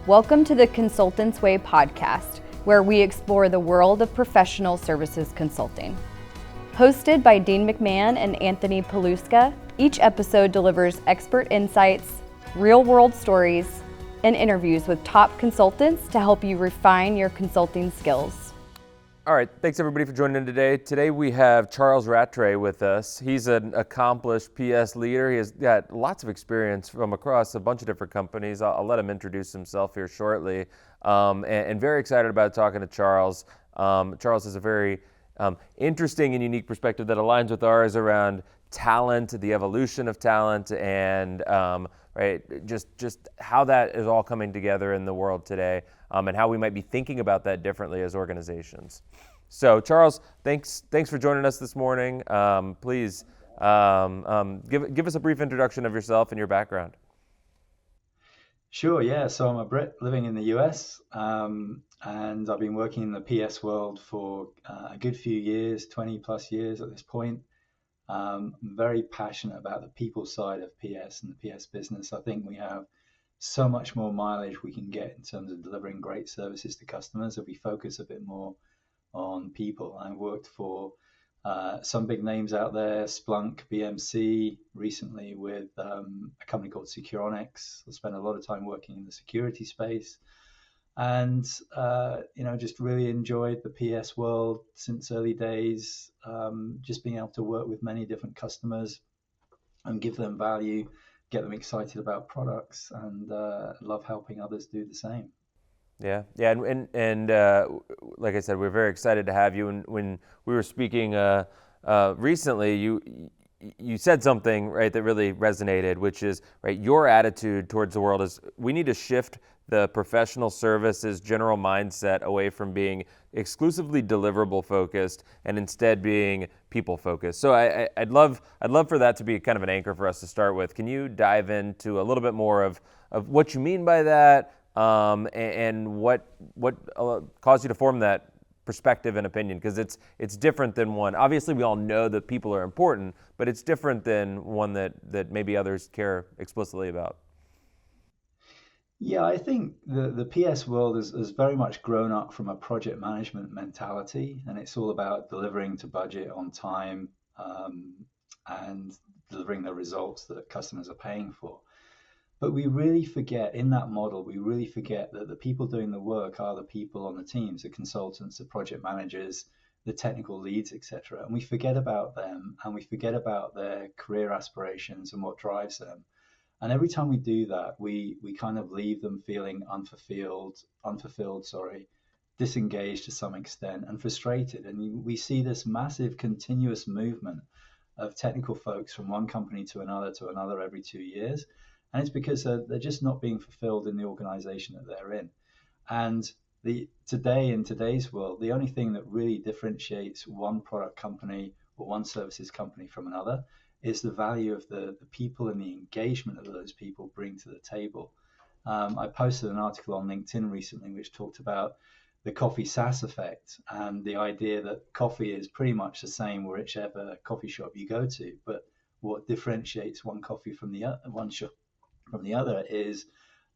Welcome to the Consultants Way podcast, where we explore the world of professional services consulting. Hosted by Dean McMann and Anthony Paluska, each episode delivers expert insights, real-world stories, and interviews with top consultants to help you refine your consulting skills. All right, thanks everybody for joining in today. Today we have Charles Rattray with us. He's an accomplished PS leader. He has got lots of experience from across a bunch of different companies. I'll let him introduce himself here shortly. And very excited about talking to Charles. Charles has a very interesting and unique perspective that aligns with ours around talent, the evolution of talent, and just how that is all coming together in the world today, and how we might be thinking about that differently as organizations. So, Charles, thanks for joining us this morning. Please give us a brief introduction of yourself and your background. Sure, yeah. So I'm a Brit living in the US, and I've been working in the PS world for a good few years, 20 plus years at this point. I'm very passionate about the people side of PS and the PS business. I think we have so much more mileage we can get in terms of delivering great services to customers if we focus a bit more on people. I worked for some big names out there, Splunk, BMC, recently with a company called Securonics. I spent a lot of time working in the security space, and just really enjoyed the PS world since early days. Just being able to work with many different customers and give them value, get them excited about products, and love helping others do the same. Yeah, and like I said, we're very excited to have you. And when we were speaking recently, you said something, right, that really resonated, which is, right, your attitude towards the world is we need to shift the professional services general mindset away from being exclusively deliverable focused and instead being people focused. So I'd love for that to be kind of an anchor for us to start with. Can you dive into a little bit more of what you mean by that, and what caused you to form that perspective and opinion? Because it's different than one. Obviously, we all know that people are important, but it's different than one that maybe others care explicitly about. Yeah, I think the PS world has very much grown up from a project management mentality, and it's all about delivering to budget on time, and delivering the results that customers are paying for. But we really forget, in that model, that the people doing the work are the people on the teams, the consultants, the project managers, the technical leads, etc. And we forget about them, and we forget about their career aspirations and what drives them. And every time we do that, we kind of leave them feeling unfulfilled, disengaged to some extent, and frustrated. And we see this massive continuous movement of technical folks from one company to another every 2 years. And it's because they're just not being fulfilled in the organization that they're in. And in today's world, the only thing that really differentiates one product company or one services company from another is the value of the people and the engagement that those people bring to the table. I posted an article on LinkedIn recently which talked about the coffee SaaS effect and the idea that coffee is pretty much the same whichever coffee shop you go to, but what differentiates one coffee from one shop from the other is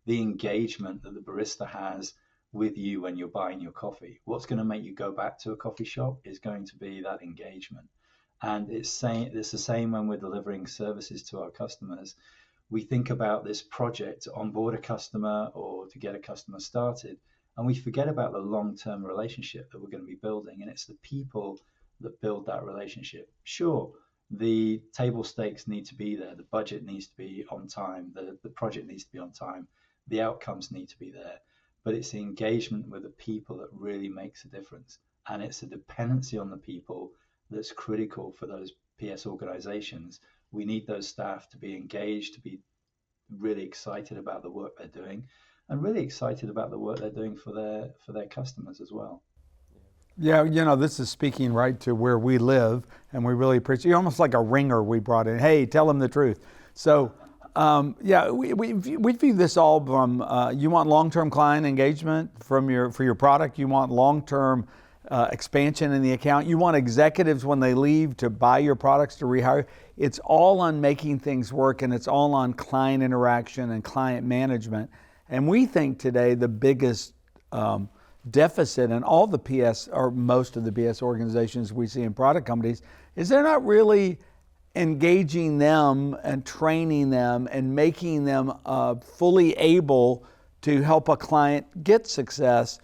the engagement that the barista has with you when you're buying your coffee. What's going to make you go back to a coffee shop is going to be that engagement. And it's the same when we're delivering services to our customers. We think about this project to onboard a customer or to get a customer started, and we forget about the long-term relationship that we're going to be building. And it's the people that build that relationship. Sure, the table stakes need to be there. The budget needs to be on time. The project needs to be on time. The outcomes need to be there. But it's the engagement with the people that really makes a difference. And it's a dependency on the people that's critical for those PS organizations. We need those staff to be engaged, to be really excited about the work they're doing, and really excited about the work they're doing for their customers as well. Yeah, this is speaking right to where we live, and we really appreciate. You're almost like a ringer we brought in. Hey, tell them the truth. So, we view this all from you want long-term client engagement for your product. You want long-term expansion in the account. You want executives when they leave to buy your products to rehire. It's all on making things work, and it's all on client interaction and client management. And we think today the biggest deficit in all the PS, or most of the PS organizations we see in product companies, is they're not really engaging them and training them and making them fully able to help a client get success.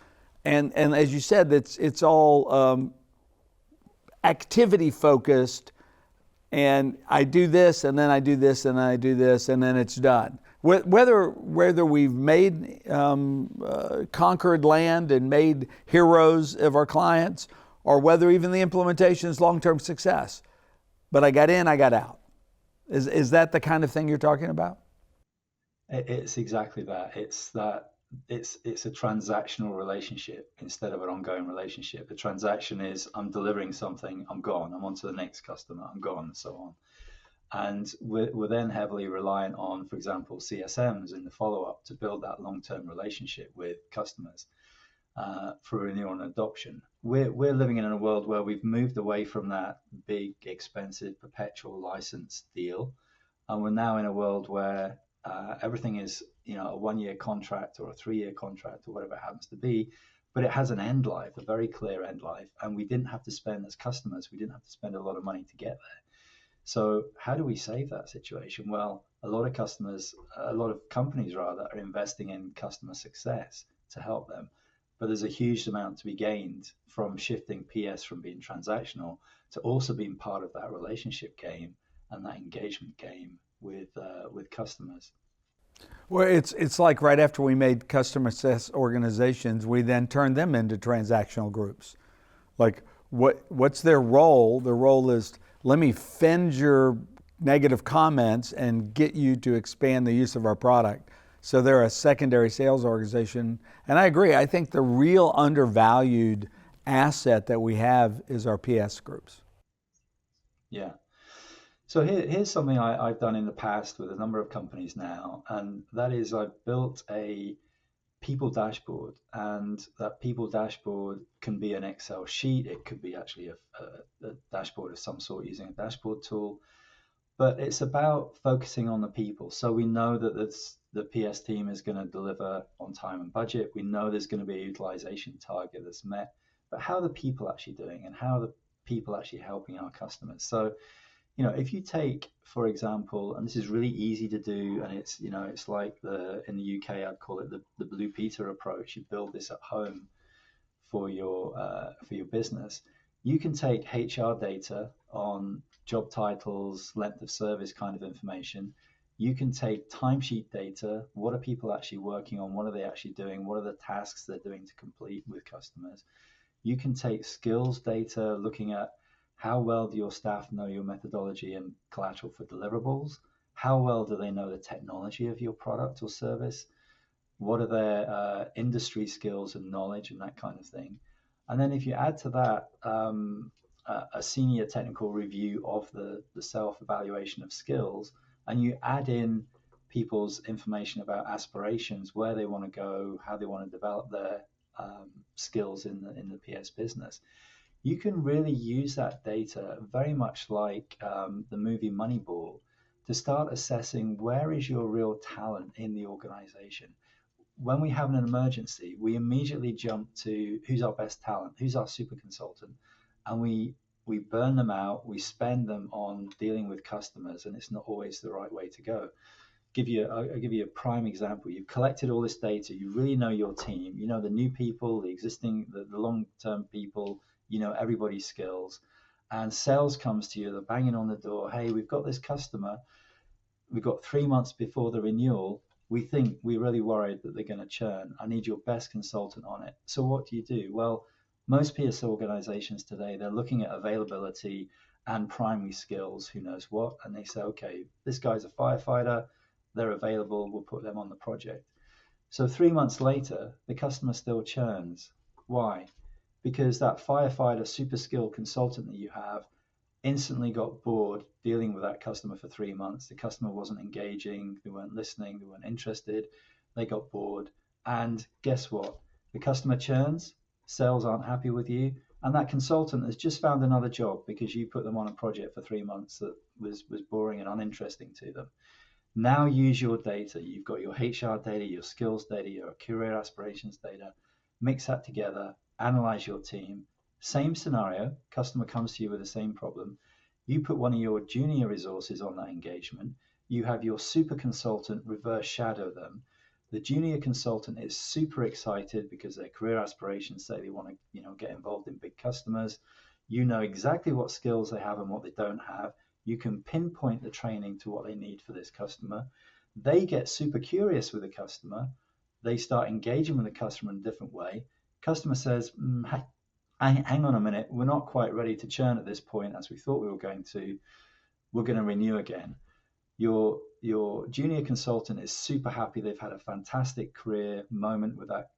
And as you said, it's all activity focused, and I do this and then I do this and then I do this and then it's done. Whether we've made conquered land and made heroes of our clients, or whether even the implementation is long-term success. But I got in, I got out. Is that the kind of thing you're talking about? It's exactly that. It's a transactional relationship instead of an ongoing relationship. The transaction is, I'm delivering something, I'm gone, I'm on to the next customer, I'm gone, and so on. And we're then heavily reliant on, for example, CSMs in the follow-up to build that long-term relationship with customers for renewal and adoption. We're living in a world where we've moved away from that big, expensive, perpetual license deal, and we're now in a world where everything is, a 1-year contract or a 3-year contract or whatever it happens to be, but it has an end life, a very clear end life, and we didn't have to spend, as customers, we didn't have to spend a lot of money to get there. So how do we save that situation? Well, a lot of companies rather, are investing in customer success to help them. But there's a huge amount to be gained from shifting PS from being transactional to also being part of that relationship game and that engagement game with customers. Well, it's like right after we made customer success organizations, we then turned them into transactional groups. Like what's their role? Their role is, let me fend your negative comments and get you to expand the use of our product. So they're a secondary sales organization. And I agree, I think the real undervalued asset that we have is our PS groups. Yeah. So here's something I've done in the past with a number of companies now, and that is I've built a people dashboard, and that people dashboard can be an Excel sheet. It could be actually a dashboard of some sort using a dashboard tool, but it's about focusing on the people. So we know that the PS team is going to deliver on time and budget. We know there's going to be a utilization target that's met, but how are the people actually doing, and how are the people actually helping our customers? So, if you take, for example, and this is really easy to do, and it's like in the UK, I'd call it the Blue Peter approach. You build this at home for your business. You can take HR data on job titles, length of service kind of information. You can take timesheet data. What are people actually working on? What are they actually doing? What are the tasks they're doing to complete with customers? You can take skills data, looking at how well do your staff know your methodology and collateral for deliverables? How well do they know the technology of your product or service? What are their industry skills and knowledge and that kind of thing? And then if you add to that a senior technical review of the self-evaluation of skills, and you add in people's information about aspirations, where they want to go, how they want to develop their skills in the PS business, you can really use that data very much like the movie Moneyball to start assessing where is your real talent in the organization. When we have an emergency, we immediately jump to who's our best talent, who's our super consultant, and we burn them out, we spend them on dealing with customers, and it's not always the right way to go. I'll give you a prime example. You've collected all this data, you really know your team, you know the new people, the existing, the long-term people, you know everybody's skills, and sales comes to you, they're banging on the door, hey, we've got this customer, we've got 3 months before the renewal, we're really worried that they're going to churn, I need your best consultant on it. So what do? Well, most PS organizations today, they're looking at availability and primary skills, who knows what, and they say, okay, this guy's a firefighter, they're available, we'll put them on the project. So 3 months later, the customer still churns. Why? Because that firefighter super skilled consultant that you have instantly got bored dealing with that customer for 3 months. The customer wasn't engaging, they weren't listening, they weren't interested, they got bored. And guess what? The customer churns, sales aren't happy with you, and that consultant has just found another job because you put them on a project for 3 months that was boring and uninteresting to them. Now use your data. You've got your HR data, your skills data, your career aspirations data. Mix that together, analyze your team. Same scenario, customer comes to you with the same problem. You put one of your junior resources on that engagement. You have your super consultant reverse shadow them. The junior consultant is super excited because their career aspirations say they want to, get involved in big customers. You know exactly what skills they have and what they don't have. You can pinpoint the training to what they need for this customer. They get super curious with the customer. They start engaging with the customer in a different way. Customer says, hang on a minute, we're not quite ready to churn at this point as we thought we were going to. We're going to renew again. Your junior consultant is super happy. They've had a fantastic career moment with that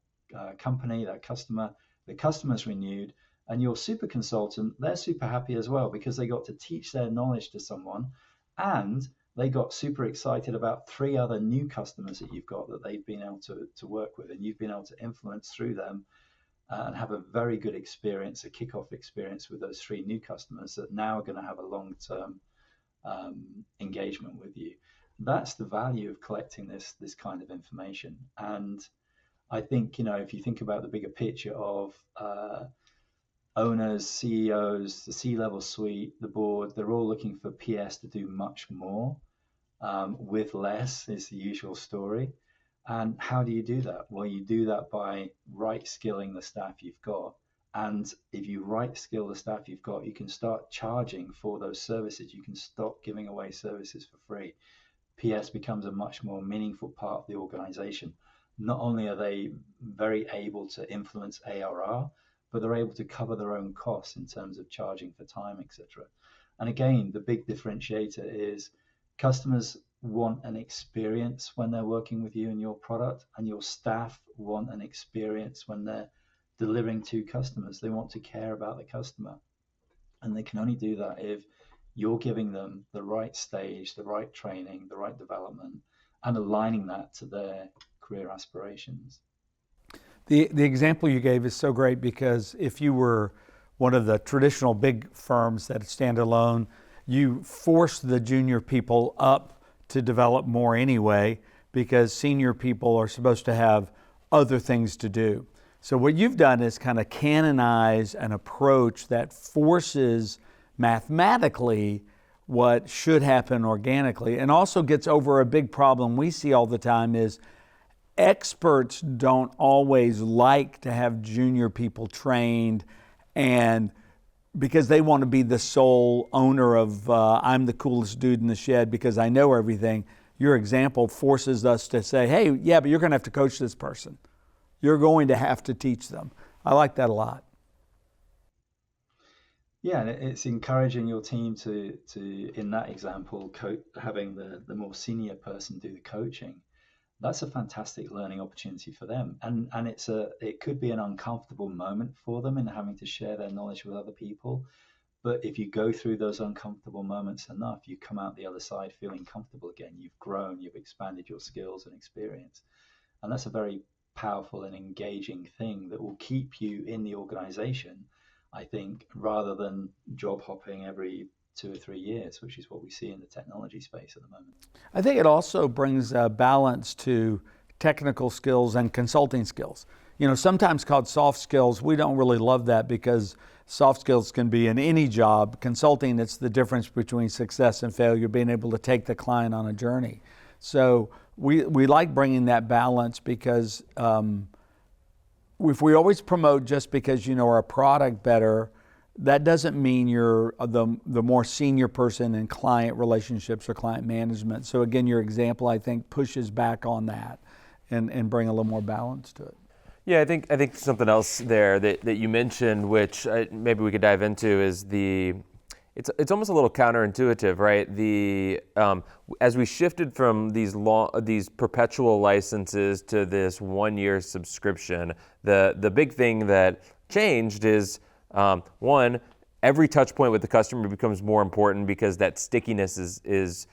company, that customer. The customer's renewed. And your super consultant, they're super happy as well because they got to teach their knowledge to someone, and they got super excited about 3 other new customers that you've got that they've been able to work with, and you've been able to influence through them and have a very good experience, a kickoff experience with those 3 new customers that now are going to have a long-term engagement with you. That's the value of collecting this kind of information. And I think, if you think about the bigger picture of owners, CEOs, the C-level suite, the board, they're all looking for PS to do much more with less is the usual story. And how do you do that? Well, you do that by right skilling the staff you've got. And if you right skill the staff you've got, you can start charging for those services. You can stop giving away services for free. PS becomes a much more meaningful part of the organization. Not only are they very able to influence ARR, but they're able to cover their own costs in terms of charging for time, etc. And again, the big differentiator is customers want an experience when they're working with you and your product, and your staff want an experience when they're delivering to customers. They want to care about the customer. And they can only do that if you're giving them the right stage, the right training, the right development, and aligning that to their career aspirations. The example you gave is so great, because if you were one of the traditional big firms that stand alone, you force the junior people up to develop more anyway, because senior people are supposed to have other things to do. So what you've done is kind of canonize an approach that forces mathematically what should happen organically, and also gets over a big problem we see all the time is experts don't always like to have junior people trained, and because they want to be the sole owner of I'm the coolest dude in the shed because I know everything. Your example forces us to say, hey, yeah, but you're going to have to coach this person. You're going to have to teach them. I like that a lot. Yeah, and it's encouraging your team to in that example, having the more senior person do the coaching. That's a fantastic learning opportunity for them, and it could be an uncomfortable moment for them in having to share their knowledge with other people. But if you go through those uncomfortable moments enough, you come out the other side feeling comfortable again. You've grown, you've expanded your skills and experience, and that's a very powerful and engaging thing that will keep you in the organization, I think, rather than job hopping every 2 or 3 years, which is what we see in the technology space at the moment. I think it also brings a balance to technical skills and consulting skills. Sometimes called soft skills. We don't really love that because soft skills can be in any job. Consulting, it's the difference between success and failure, being able to take the client on a journey. So we like bringing that balance, because if we always promote just because you know our product better, that doesn't mean you're the more senior person in client relationships or client management. So again, your example, I think, pushes back on that and bring a little more balance to it. Yeah, I think something else there that you mentioned, which maybe we could dive into, is it's almost a little counterintuitive, right? As we shifted from these perpetual licenses to this 1-year subscription, the big thing that changed is one, every touch point with the customer becomes more important, because that stickiness is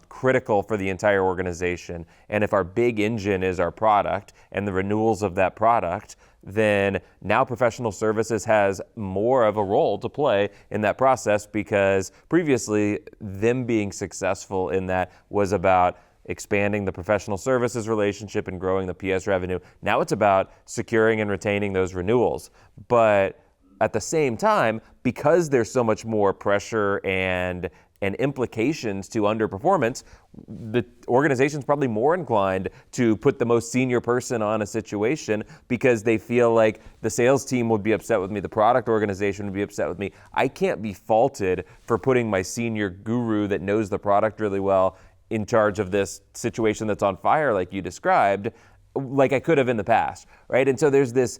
critical for the entire organization. And if our big engine is our product and the renewals of that product, then now professional services has more of a role to play in that process, because previously them being successful in that was about expanding the professional services relationship and growing the PS revenue. Now it's about securing and retaining those renewals. But at the same time, because there's so much more pressure and implications to underperformance, the organization's probably more inclined to put the most senior person on a situation because they feel like the sales team would be upset with me, the product organization would be upset with me. I can't be faulted for putting my senior guru that knows the product really well in charge of this situation that's on fire like you described, like I could have in the past, right? And so there's this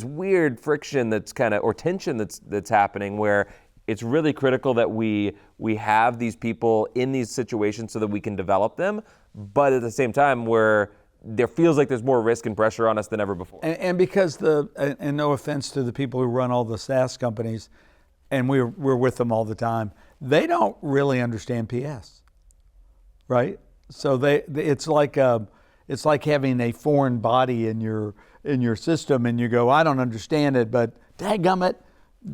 weird friction that's kind of, or tension that's happening where it's really critical that we have these people in these situations so that we can develop them, but at the same time where there feels like there's more risk and pressure on us than ever before. And because and no offense to the people who run all the SaaS companies, and we're with them all the time, they don't really understand PS, right? So it's like having a foreign body in your system, and you go, I don't understand it, but dadgummit,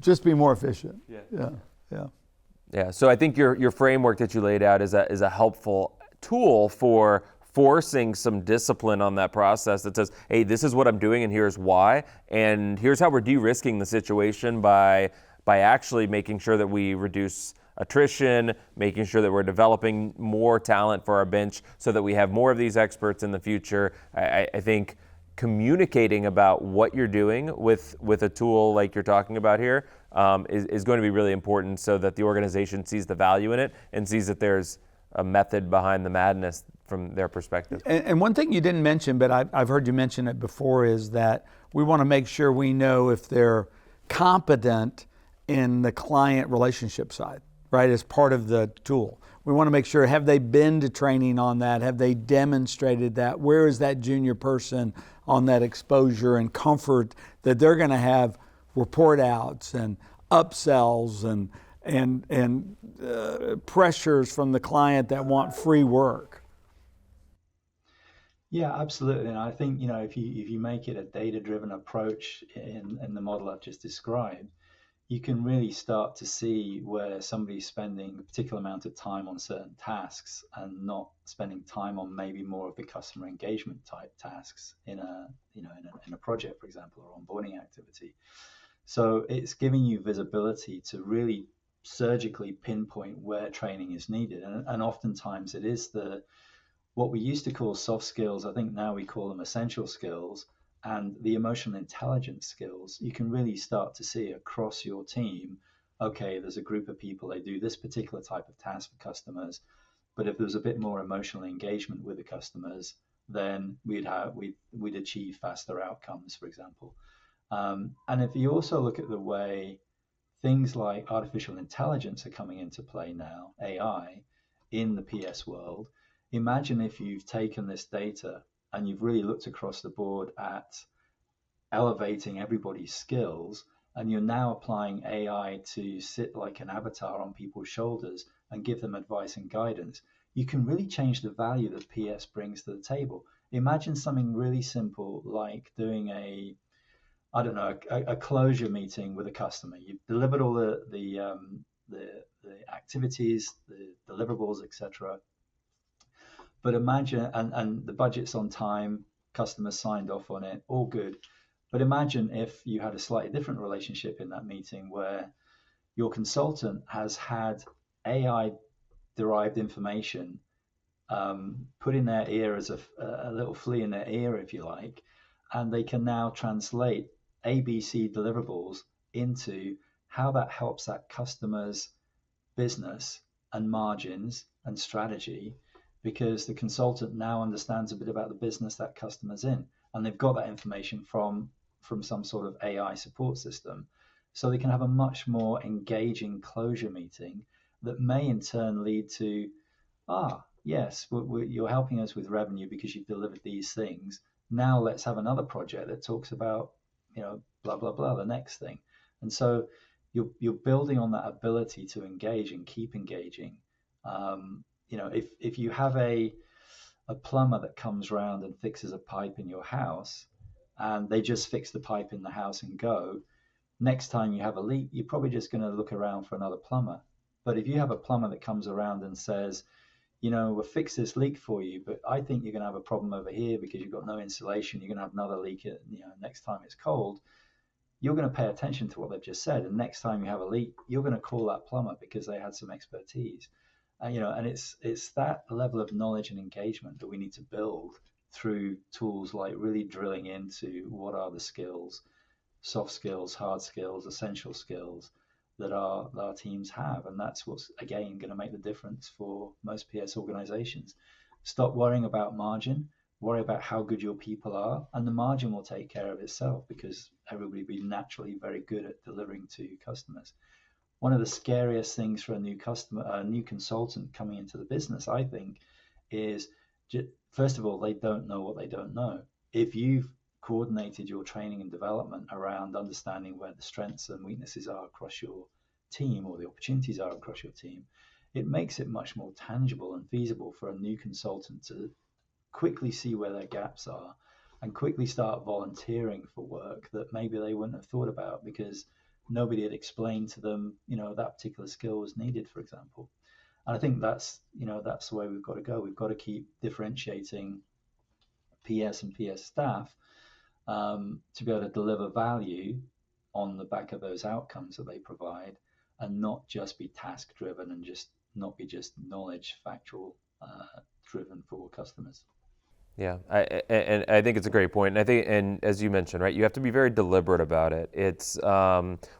just be more efficient. Yeah. So I think your framework that you laid out is a helpful tool for forcing some discipline on that process that says, hey, this is what I'm doing and here's why, and here's how we're de-risking the situation by actually making sure that we reduce attrition, making sure that we're developing more talent for our bench so that we have more of these experts in the future. I think communicating about what you're doing with a tool like you're talking about here is going to be really important so that the organization sees the value in it and sees that there's a method behind the madness from their perspective. And one thing you didn't mention, but I've heard you mention it before, is that we want to make sure we know if they're competent in the client relationship side, right, as part of the tool. We want to make sure, have they been to training on that? Have they demonstrated that? Where is that junior person on that exposure and comfort that they're going to have report outs and upsells and pressures from the client that want free work? Yeah, absolutely. And I think, if you make it a data-driven approach in the model I've just described, you can really start to see where somebody's spending a particular amount of time on certain tasks and not spending time on maybe more of the customer engagement type tasks in a project, for example, or onboarding activity. So it's giving you visibility to really surgically pinpoint where training is needed. And oftentimes it is what we used to call soft skills. I think now we call them essential skills. And the emotional intelligence skills, you can really start to see across your team, okay, there's a group of people, they do this particular type of task for customers, but if there was a bit more emotional engagement with the customers, then we'd achieve faster outcomes, for example. And if you also look at the way things like artificial intelligence are coming into play now, AI, in the PS world, imagine if you've taken this data and you've really looked across the board at elevating everybody's skills, and you're now applying AI to sit like an avatar on people's shoulders and give them advice and guidance, you can really change the value that PS brings to the table. Imagine something really simple like doing a closure meeting with a customer. You've delivered all the activities, the deliverables, etc. But imagine, and the budget's on time, customers signed off on it, all good. But imagine if you had a slightly different relationship in that meeting where your consultant has had AI-derived information put in their ear as a little flea in their ear, if you like, and they can now translate ABC deliverables into how that helps that customer's business and margins and strategy, because the consultant now understands a bit about the business that customer's in, and they've got that information from some sort of AI support system. So they can have a much more engaging closure meeting that may in turn lead to, yes, you're helping us with revenue because you've delivered these things. Now let's have another project that talks about, blah, blah, blah, the next thing. And so you're building on that ability to engage and keep engaging. If you have a plumber that comes around and fixes a pipe in your house, and they just fix the pipe in the house and go, next time you have a leak, you're probably just going to look around for another plumber. But if you have a plumber that comes around and says, we'll fix this leak for you, but I think you're going to have a problem over here because you've got no insulation. You're going to have another leak, next time it's cold. You're going to pay attention to what they've just said, and next time you have a leak, you're going to call that plumber because they had some expertise. And it's that level of knowledge and engagement that we need to build through tools like really drilling into what are the skills, soft skills, hard skills, essential skills that our teams have. And that's what's, again, going to make the difference for most PS organizations. Stop worrying about margin, worry about how good your people are, and the margin will take care of itself because everybody will be naturally very good at delivering to customers. One of the scariest things for a new consultant coming into the business, I think, is first of all, they don't know what they don't know. If you've coordinated your training and development around understanding where the strengths and weaknesses are across your team, or the opportunities are across your team, it makes it much more tangible and feasible for a new consultant to quickly see where their gaps are and quickly start volunteering for work that maybe they wouldn't have thought about because nobody had explained to them, that particular skill was needed, for example. And I think that's the way we've got to go. We've got to keep differentiating PS and PS staff to be able to deliver value on the back of those outcomes that they provide, and not just be task driven and not be just knowledge factual driven for customers. Yeah, I think it's a great point, and as you mentioned, right, you have to be very deliberate about it. It's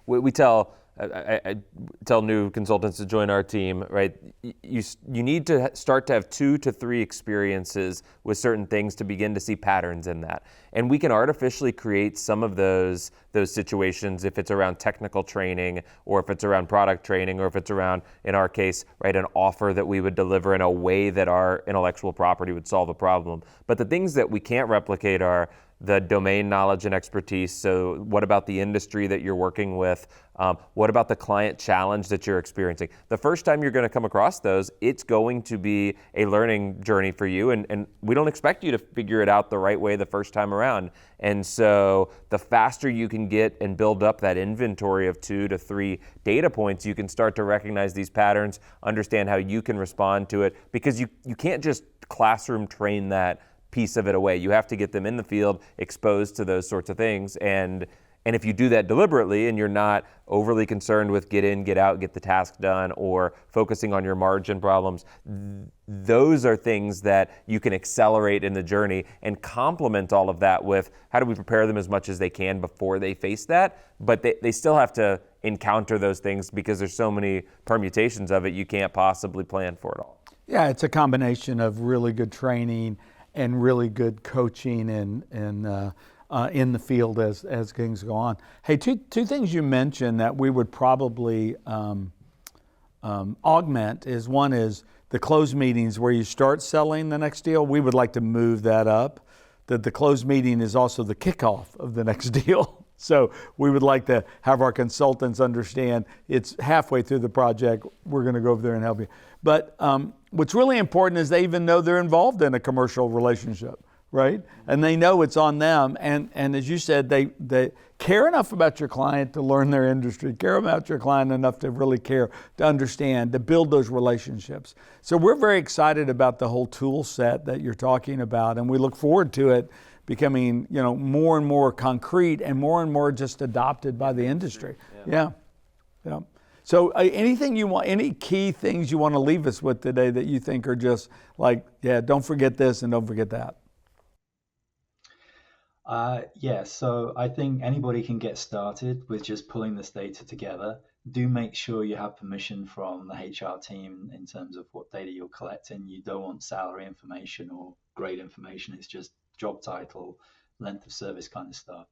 we tell I tell new consultants to join our team, right? You need to start to have 2 to 3 experiences with certain things to begin to see patterns in that. And we can artificially create some of those situations if it's around technical training, or if it's around product training, or if it's around, in our case, right, an offer that we would deliver in a way that our intellectual property would solve a problem. But the things that we can't replicate are the domain knowledge and expertise. So what about the industry that you're working with? What about the client challenge that you're experiencing? The first time you're going to come across those, it's going to be a learning journey for you. And we don't expect you to figure it out the right way the first time around. And so the faster you can get and build up that inventory of 2 to 3 data points, you can start to recognize these patterns, understand how you can respond to it, because you can't just classroom train that piece of it away. You have to get them in the field, exposed to those sorts of things. And if you do that deliberately and you're not overly concerned with get in, get out, get the task done, or focusing on your margin problems, those are things that you can accelerate in the journey and complement all of that with how do we prepare them as much as they can before they face that. But they still have to encounter those things because there's so many permutations of it, you can't possibly plan for it all. Yeah, it's a combination of really good training and really good coaching and in the field as things go on. Hey, two things you mentioned that we would probably augment is, one is the closed meetings where you start selling the next deal. We would like to move that up. That the closed meeting is also the kickoff of the next deal. So we would like to have our consultants understand it's halfway through the project, we're going to go over there and help you. But what's really important is they even know they're involved in a commercial relationship, right? And they know it's on them. And as you said, they care enough about your client to learn their industry, care about your client enough to really care, to understand, to build those relationships. So we're very excited about the whole tool set that you're talking about, and we look forward to it becoming, more and more concrete and more just adopted by the industry. Yeah. So anything you want, any key things you want to leave us with today that you think are just like, don't forget this and don't forget that? So I think anybody can get started with just pulling this data together. Do make sure you have permission from the HR team in terms of what data you're collecting. You don't want salary information or grade information. It's just job title, length of service kind of stuff.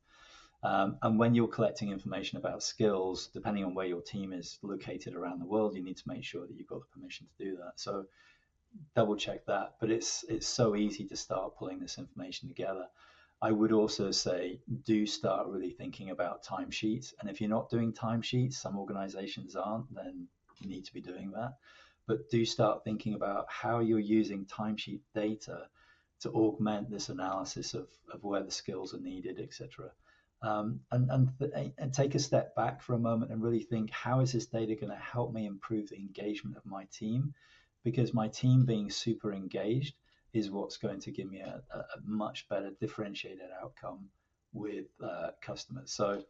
And when you're collecting information about skills, depending on where your team is located around the world, you need to make sure that you've got the permission to do that. So double check that. But it's so easy to start pulling this information together. I would also say, do start really thinking about timesheets. And if you're not doing timesheets, some organizations aren't, then you need to be doing that. But do start thinking about how you're using timesheet data to augment this analysis of where the skills are needed, etc. And take a step back for a moment and really think, how is this data going to help me improve the engagement of my team? because my team being super engaged is what's going to give me a much better differentiated outcome with customers. So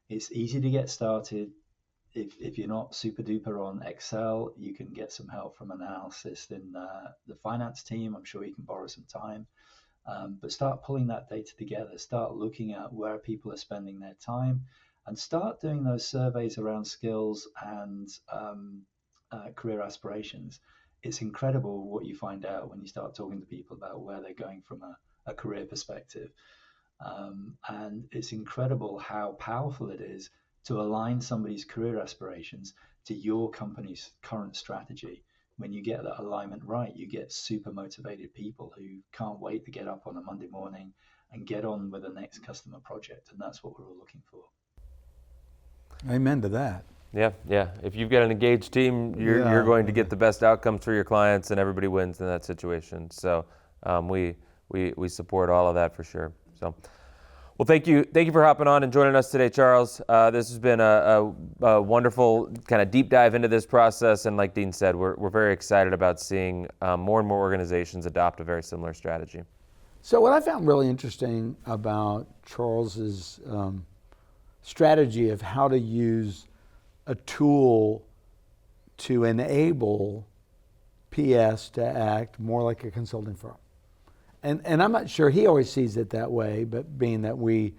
it's easy to get started. If you're not super duper on Excel, you can get some help from an analyst in the finance team. I'm sure you can borrow some time. But start pulling that data together. Start looking at where people are spending their time, and start doing those surveys around skills and career aspirations. It's incredible what you find out when you start talking to people about where they're going from a career perspective. And it's incredible how powerful it is to align somebody's career aspirations to your company's current strategy. When you get that alignment right, you get super motivated people who can't wait to get up on a Monday morning and get on with the next customer project. And that's what we're all looking for. Amen to that. Yeah. If you've got an engaged team, you're going to get the best outcomes for your clients, and everybody wins in that situation. So we support all of that for sure. So, well, thank you for hopping on and joining us today, Charles. This has been a wonderful kind of deep dive into this process, and like Dean said, we're very excited about seeing more and more organizations adopt a very similar strategy. So what I found really interesting about Charles's strategy of how to use a tool to enable PS to act more like a consulting firm. And I'm not sure he always sees it that way, but being that we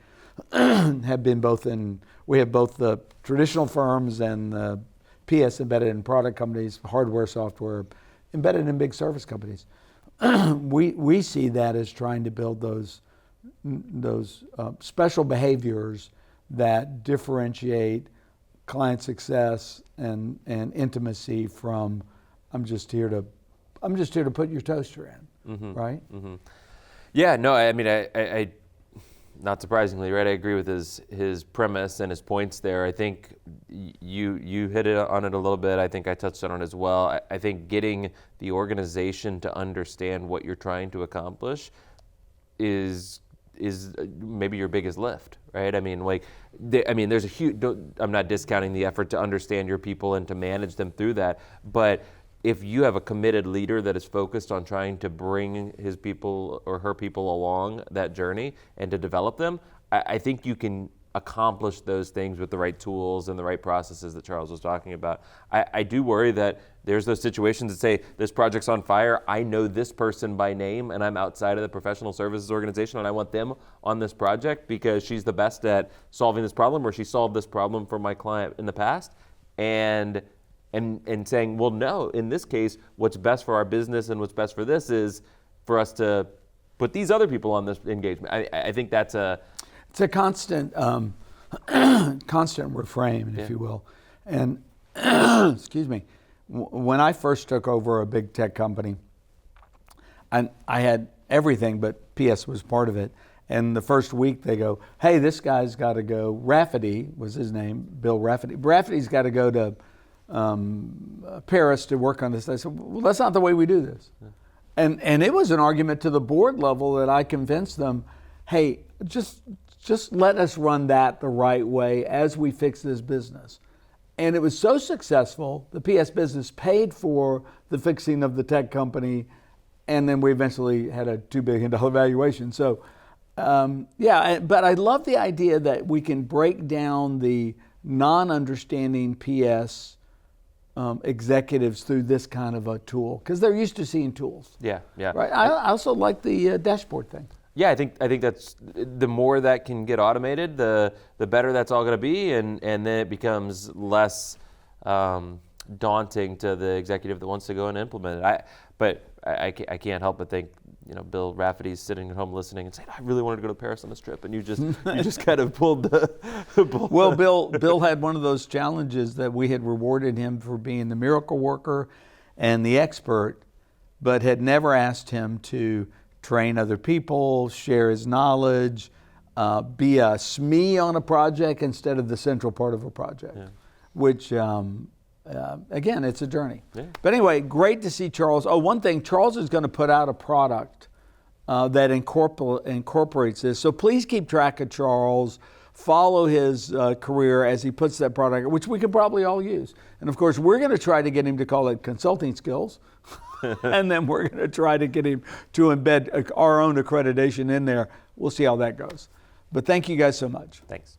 have both the traditional firms and the PS embedded in product companies, hardware, software, embedded in big service companies, we see that as trying to build those special behaviors that differentiate client success and intimacy from I'm just here to put your toaster in, right? Mm-hmm. Yeah, no, I mean, I not surprisingly, right? I agree with his premise and his points there. I think you hit it on it a little bit. I think I touched on it as well. I think getting the organization to understand what you're trying to accomplish is maybe your biggest lift, right? I mean, there's a huge. I'm not discounting the effort to understand your people and to manage them through that, but if you have a committed leader that is focused on trying to bring his people or her people along that journey and to develop them, I think you can accomplish those things with the right tools and the right processes that Charles was talking about. I do worry that there's those situations that say, this project's on fire, I know this person by name, and I'm outside of the professional services organization, and I want them on this project because she's the best at solving this problem, or she solved this problem for my client in the past. And saying, well, no, in this case, what's best for our business and what's best for this is for us to put these other people on this engagement. I think it's a constant refrain, if you will. And excuse me, when I first took over a big tech company, I had everything, but PS was part of it. And the first week they go, hey, this guy's got to go. Rafferty was his name, Bill Rafferty. Rafferty's got to go to Paris to work on this. I said, well, that's not the way we do this. Yeah. And it was an argument to the board level that I convinced them, hey, just let us run that the right way as we fix this business. And it was so successful, the PS business paid for the fixing of the tech company, and then we eventually had a $2 billion valuation. So, but I love the idea that we can break down the non-understanding PS executives through this kind of a tool, because they're used to seeing tools. Yeah. Right. I also like the dashboard thing. Yeah, I think that's the more that can get automated, the better that's all going to be, and then it becomes less daunting to the executive that wants to go and implement it. But I can't help but think, Bill Rafferty's sitting at home listening and saying, I really wanted to go to Paris on this trip, and you just kind of pulled the. Well, Bill had one of those challenges that we had rewarded him for being the miracle worker and the expert, but had never asked him to train other people, share his knowledge, be a SME on a project instead of the central part of a project, which, again, it's a journey. Yeah. But anyway, great to see Charles. Oh, one thing, Charles is going to put out a product that incorporates this. So please keep track of Charles. follow his career as he puts that product, which we could probably all use. And of course, we're going to try to get him to call it consulting skills. And then we're going to try to get him to embed our own accreditation in there. We'll see how that goes. But thank you guys so much. Thanks.